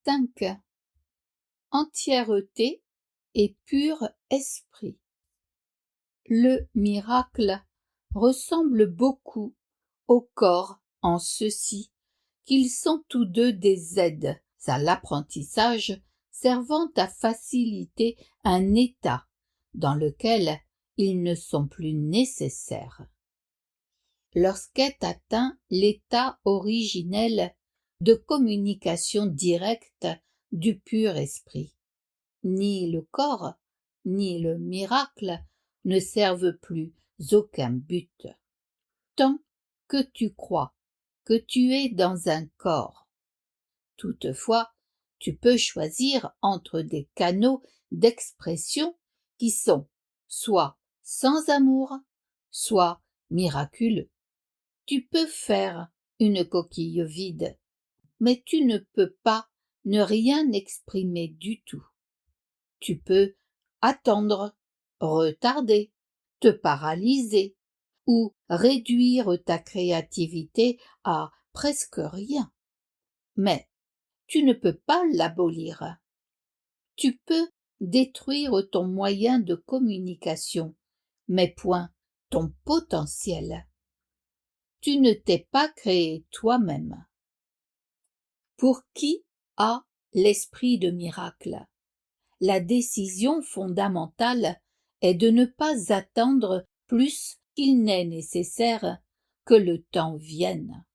5. Entièreté et pur esprit. Le miracle ressemble beaucoup au corps en ceci qu'ils sont tous deux des aides à l'apprentissage servant à faciliter un état dans lequel ils ne sont plus nécessaires. Lorsqu'est atteint l'état originel de communication directe du pur esprit, ni le corps, ni le miracle ne servent plus aucun but. Tant que tu crois que tu es dans un corps. Toutefois, tu peux choisir entre des canaux d'expression qui sont soit sans amour, soit miraculeux. Tu peux faire une coquille vide, mais tu ne peux pas ne rien exprimer du tout. Tu peux attendre, retarder, te paralyser ou réduire ta créativité à presque rien. Mais tu ne peux pas l'abolir. Tu peux détruire ton moyen de communication, mais point ton potentiel. Tu ne t'es pas créé toi-même. Pour qui a l'esprit de miracle? La décision fondamentale est de ne pas attendre plus qu'il n'est nécessaire que le temps vienne.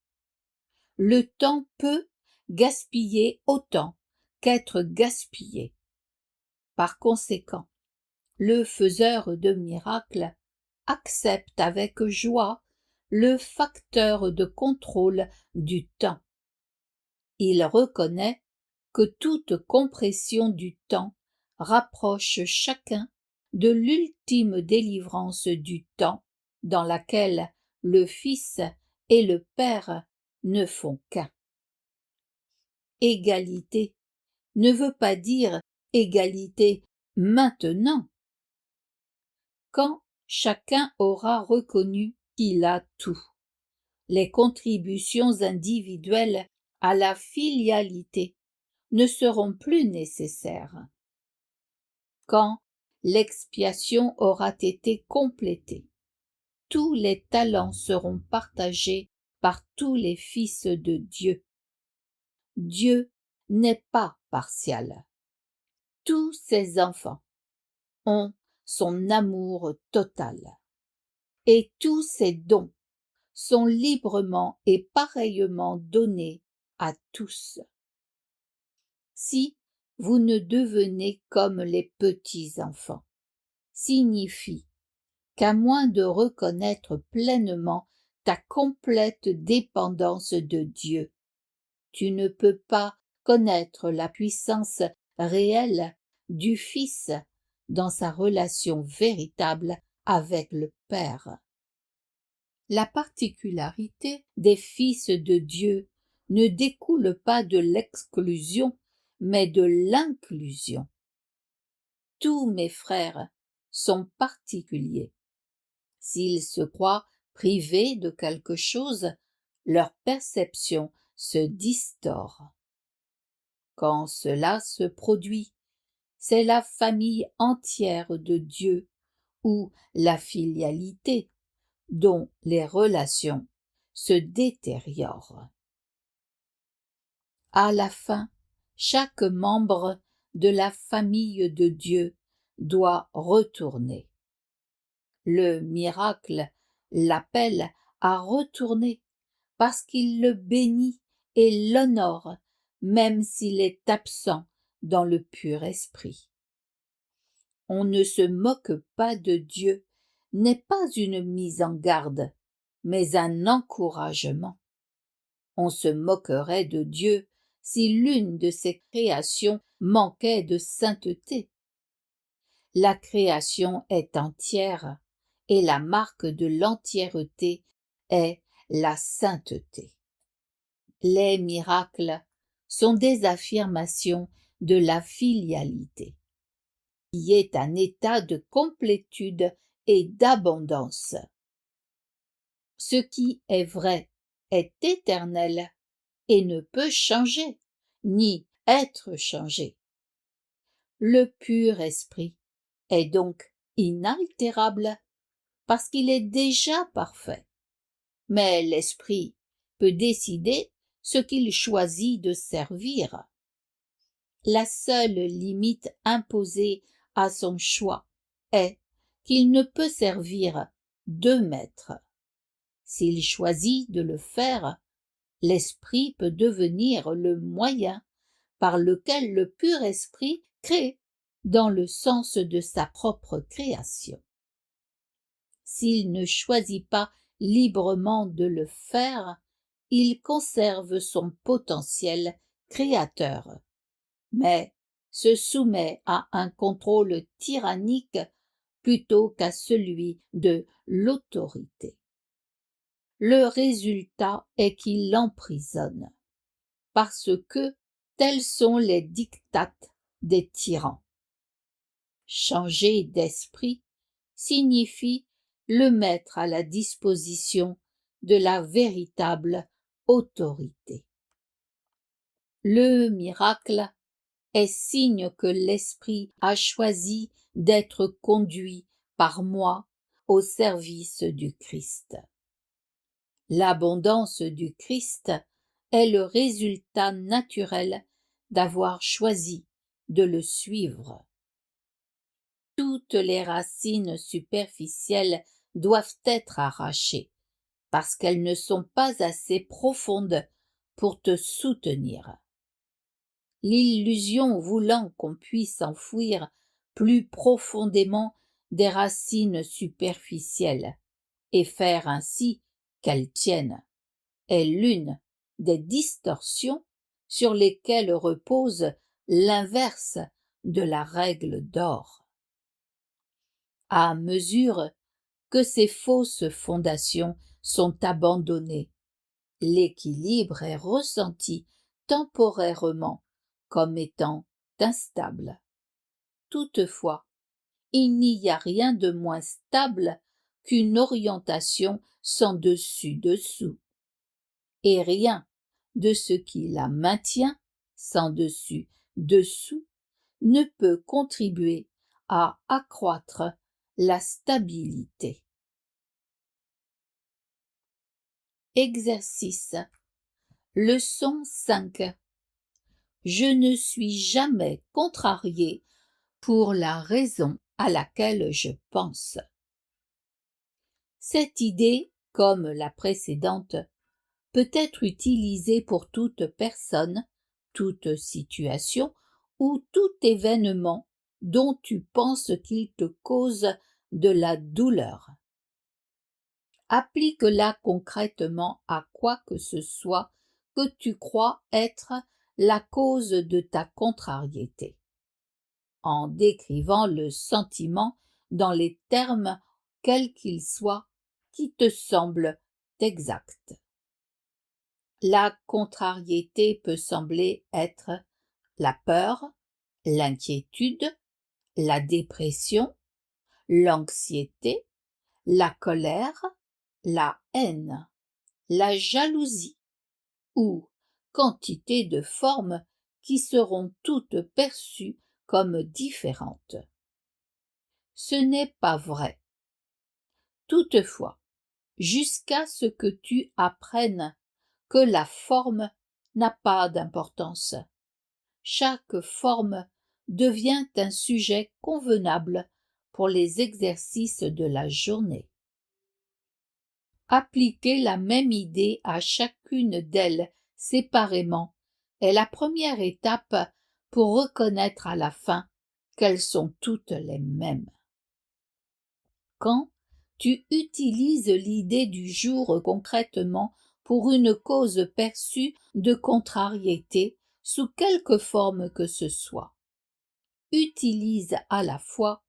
Le temps peut gaspiller autant qu'être gaspillé. Par conséquent, le faiseur de miracles accepte avec joie le facteur de contrôle du temps. Il reconnaît que toute compression du temps rapproche chacun de l'ultime délivrance du temps dans laquelle le Fils et le Père ne font qu'un. Égalité ne veut pas dire égalité maintenant. Quand chacun aura reconnu qu'il a tout, les contributions individuelles à la filialité ne seront plus nécessaires. Quand l'expiation aura été complétée, tous les talents seront partagés par tous les fils de Dieu. Dieu n'est pas partial. Tous ses enfants ont son amour total. Et tous ses dons sont librement et pareillement donnés à tous. Si vous ne devenez comme les petits-enfants, signifie qu'à moins de reconnaître pleinement ta complète dépendance de Dieu, tu ne peux pas connaître la puissance réelle du Fils dans sa relation véritable avec le Père. La particularité des fils de Dieu ne découle pas de l'exclusion, mais de l'inclusion. Tous mes frères sont particuliers. S'ils se croient privés de quelque chose, leur perception se distord. Quand cela se produit, c'est la famille entière de Dieu ou la filialité dont les relations se détériorent. À la fin, chaque membre de la famille de Dieu doit retourner. Le miracle l'appelle à retourner parce qu'il le bénit et l'honore même s'il est absent dans le pur esprit. On ne se moque pas de Dieu n'est pas une mise en garde, mais un encouragement. On se moquerait de Dieu si l'une de ses créations manquait de sainteté. La création est entière, et la marque de l'entièreté est la sainteté. Les miracles sont des affirmations de la filialité, qui est un état de complétude et d'abondance. Ce qui est vrai est éternel et ne peut changer, ni être changé. Le pur esprit est donc inaltérable parce qu'il est déjà parfait. Mais l'esprit peut décider ce qu'il choisit de servir. La seule limite imposée à son choix est qu'il ne peut servir deux maîtres. S'il choisit de le faire, l'esprit peut devenir le moyen par lequel le pur esprit crée dans le sens de sa propre création. S'il ne choisit pas librement de le faire, il conserve son potentiel créateur, mais se soumet à un contrôle tyrannique plutôt qu'à celui de l'autorité. Le résultat est qu'il l'emprisonne, parce que tels sont les diktats des tyrans. Changer d'esprit signifie le mettre à la disposition de la véritable autorité. Le miracle est signe que l'esprit a choisi d'être conduit par moi au service du Christ. L'abondance du Christ est le résultat naturel d'avoir choisi de le suivre. Toutes les racines superficielles doivent être arrachées, parce qu'elles ne sont pas assez profondes pour te soutenir. L'illusion voulant qu'on puisse enfouir plus profondément des racines superficielles et faire ainsi qu'elles tiennent est l'une des distorsions sur lesquelles repose l'inverse de la règle d'or. À mesure que ces fausses fondations sont abandonnées, l'équilibre est ressenti temporairement comme étant instable. Toutefois, il n'y a rien de moins stable qu'une orientation sans dessus-dessous, et rien de ce qui la maintient sans dessus-dessous ne peut contribuer à accroître la stabilité. Exercice. Leçon 5. Je ne suis jamais contrarié pour la raison à laquelle je pense. Cette idée, comme la précédente, peut être utilisée pour toute personne, toute situation ou tout événement dont tu penses qu'il te cause de la douleur. Applique-la concrètement à quoi que ce soit que tu crois être la cause de ta contrariété, en décrivant le sentiment dans les termes, quels qu'ils soient, qui te semblent exacts. La contrariété peut sembler être la peur, l'inquiétude, la dépression, l'anxiété, la colère, la haine, la jalousie, ou quantité de formes qui seront toutes perçues comme différentes. Ce n'est pas vrai. Toutefois, jusqu'à ce que tu apprennes que la forme n'a pas d'importance, chaque forme devient un sujet convenable pour les exercices de la journée. Appliquer la même idée à chacune d'elles séparément est la première étape pour reconnaître à la fin qu'elles sont toutes les mêmes. Quand tu utilises l'idée du jour concrètement pour une cause perçue de contrariété sous quelque forme que ce soit, utilise à la fois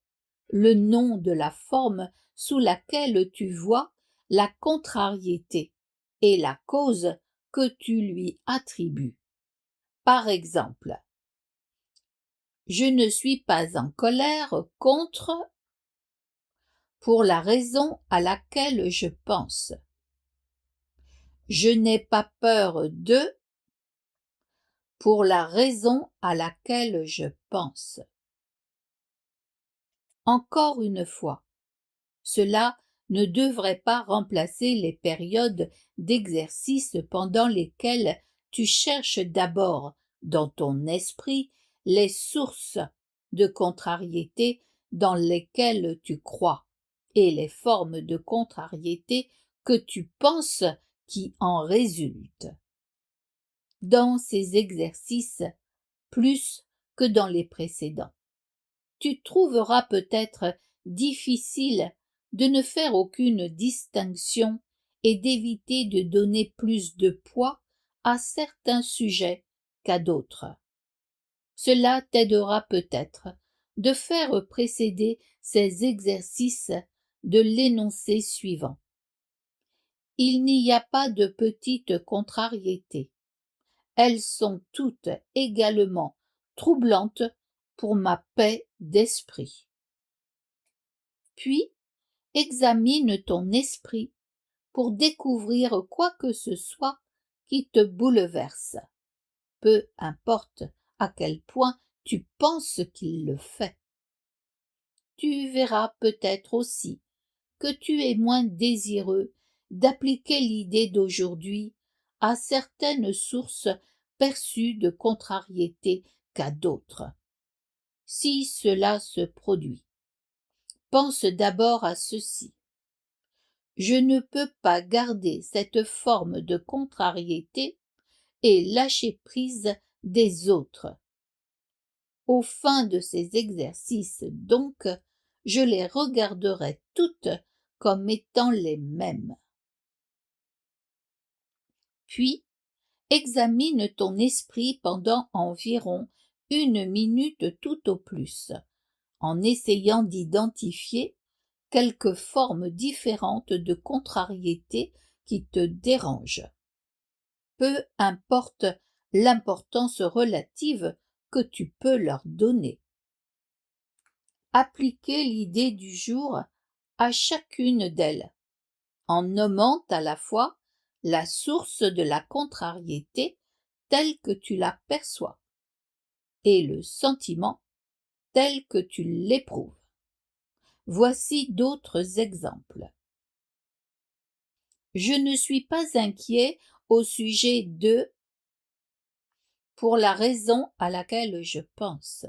le nom de la forme sous laquelle tu vois la contrariété et la cause que tu lui attribues. Par exemple, je ne suis pas en colère contre pour la raison à laquelle je pense. Je n'ai pas peur de pour la raison à laquelle je pense. Encore une fois, cela ne devrait pas remplacer les périodes d'exercice pendant lesquelles tu cherches d'abord dans ton esprit les sources de contrariété dans lesquelles tu crois et les formes de contrariété que tu penses qui en résultent. Dans ces exercices, plus que dans les précédents, tu trouveras peut-être difficile de ne faire aucune distinction et d'éviter de donner plus de poids à certains sujets qu'à d'autres. Cela t'aidera peut-être de faire précéder ces exercices de l'énoncé suivant. Il n'y a pas de petites contrariétés. Elles sont toutes également troublantes pour ma paix d'esprit. Puis, examine ton esprit pour découvrir quoi que ce soit qui te bouleverse, peu importe à quel point tu penses qu'il le fait. Tu verras peut-être aussi que tu es moins désireux d'appliquer l'idée d'aujourd'hui à certaines sources perçues de contrariété qu'à d'autres. Si cela se produit, pense d'abord à ceci. Je ne peux pas garder cette forme de contrariété et lâcher prise des autres. Au fin de ces exercices, donc, je les regarderai toutes comme étant les mêmes. Puis, examine ton esprit pendant environ 1 minute tout au plus, en essayant d'identifier quelques formes différentes de contrariété qui te dérangent. Peu importe l'importance relative que tu peux leur donner. Appliquer l'idée du jour à chacune d'elles, en nommant à la fois la source de la contrariété telle que tu la perçois et le sentiment tel que tu l'éprouves. Voici d'autres exemples. Je ne suis pas inquiet au sujet de pour la raison à laquelle je pense.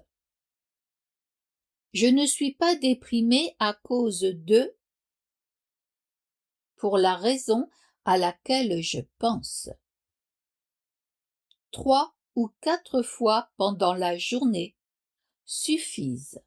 Je ne suis pas déprimé à cause de pour la raison à laquelle je pense. 3 ou 4 fois pendant la journée suffisent.